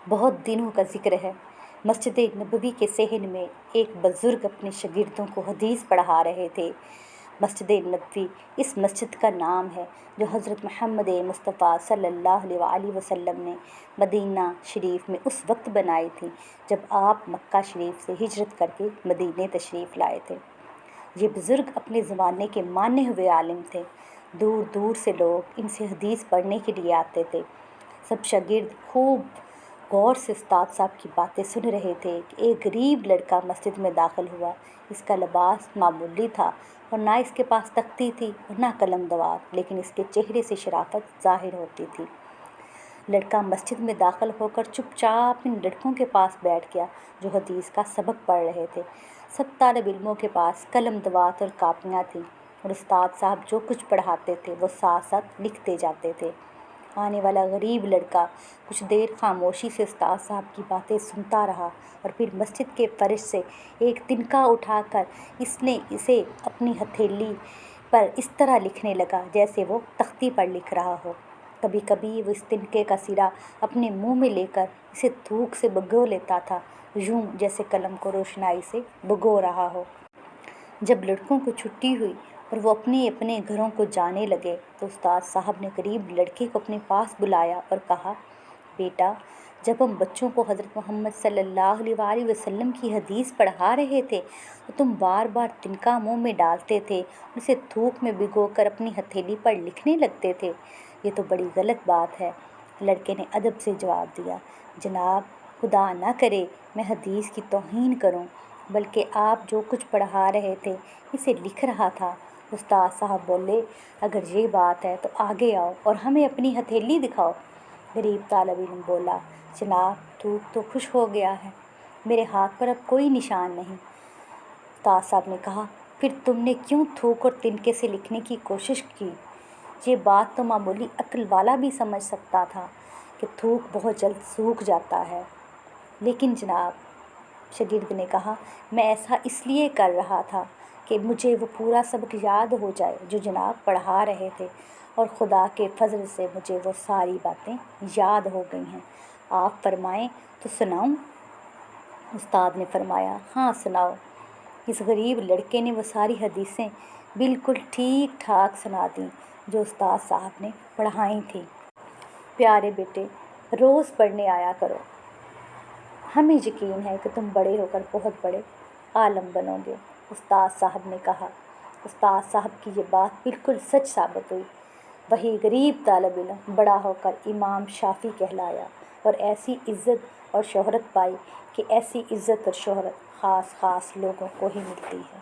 بہت دنوں کا ذکر ہے، مسجد نبوی کے صحن میں ایک بزرگ اپنے شاگردوں کو حدیث پڑھا رہے تھے۔ مسجد نبوی اس مسجد کا نام ہے جو حضرت محمد مصطفیٰ صلی اللہ علیہ وسلم نے مدینہ شریف میں اس وقت بنائی تھی جب آپ مکہ شریف سے ہجرت کر کے مدینہ تشریف لائے تھے۔ یہ بزرگ اپنے زمانے کے مانے ہوئے عالم تھے۔ دور دور سے لوگ ان سے حدیث پڑھنے کے لیے آتے تھے۔ سب شاگرد خوب غور سے استاد صاحب کی باتیں سن رہے تھے کہ ایک غریب لڑکا مسجد میں داخل ہوا۔ اس کا لباس معمولی تھا اور نہ اس کے پاس تختی تھی اور نہ قلم دوات، لیکن اس کے چہرے سے شرافت ظاہر ہوتی تھی۔ لڑکا مسجد میں داخل ہو کر چپ چاپ ان لڑکوں کے پاس بیٹھ گیا جو حدیث کا سبق پڑھ رہے تھے۔ سب طالب علموں کے پاس قلم دوات اور کاپیاں تھیں اور استاد صاحب جو کچھ پڑھاتے تھے وہ ساتھ ساتھ لکھتے جاتے تھے۔ آنے والا غریب لڑکا کچھ دیر خاموشی سے استاد صاحب کی باتیں سنتا رہا اور پھر مسجد کے فرش سے ایک تنکا اٹھا کر اسے اپنی ہتھیلی پر اس طرح لکھنے لگا جیسے وہ تختی پر لکھ رہا ہو۔ کبھی کبھی وہ اس تنکے کا سرا اپنے منہ میں لے کر اسے تھوک سے بھگو لیتا تھا، یوں جیسے قلم کو روشنائی سے بھگو رہا ہو۔ جب لڑکوں کو چھٹی ہوئی اور وہ اپنے اپنے گھروں کو جانے لگے تو استاد صاحب نے غریب لڑکے کو اپنے پاس بلایا اور کہا، بیٹا، جب ہم بچوں کو حضرت محمد صلی اللہ علیہ وسلم کی حدیث پڑھا رہے تھے تو تم بار بار تنکا منہ میں ڈالتے تھے اور اسے تھوک میں بھگو کر اپنی ہتھیلی پر لکھنے لگتے تھے۔ یہ تو بڑی غلط بات ہے۔ لڑکے نے ادب سے جواب دیا، جناب، خدا نہ کرے میں حدیث کی توہین کروں، بلکہ آپ جو کچھ پڑھا رہے تھے اسے لکھ رہا تھا۔ استاد صاحب بولے، اگر یہ بات ہے تو آگے آؤ اور ہمیں اپنی ہتھیلی دکھاؤ۔ غریب طالب علم بولا، جناب، تھوک تو خوش ہو گیا ہے، میرے ہاتھ پر اب کوئی نشان نہیں۔ استاد صاحب نے کہا، پھر تم نے کیوں تھوک اور تنکے سے لکھنے کی کوشش کی؟ یہ بات تو معمولی عقل والا بھی سمجھ سکتا تھا کہ تھوک بہت جلد سوکھ جاتا ہے۔ لیکن جناب، شاگرد نے کہا، میں ایسا اس لیے کر رہا تھا کہ مجھے وہ پورا سبق یاد ہو جائے جو جناب پڑھا رہے تھے، اور خدا کے فضل سے مجھے وہ ساری باتیں یاد ہو گئی ہیں۔ آپ فرمائیں تو سناؤں؟ استاد نے فرمایا، ہاں سناؤ۔ اس غریب لڑکے نے وہ ساری حدیثیں بالکل ٹھیک ٹھاک سنا دیں جو استاد صاحب نے پڑھائی تھیں۔ پیارے بیٹے، روز پڑھنے آیا کرو، ہمیں یقین ہے کہ تم بڑے ہو کر بہت بڑے عالم بنو گے، استاد صاحب نے کہا۔ استاد صاحب کی یہ بات بالکل سچ ثابت ہوئی۔ وہی غریب طالب علم بڑا ہو کر امام شافعی کہلایا اور ایسی عزت اور شہرت پائی کہ ایسی عزت اور شہرت خاص لوگوں کو ہی ملتی ہے۔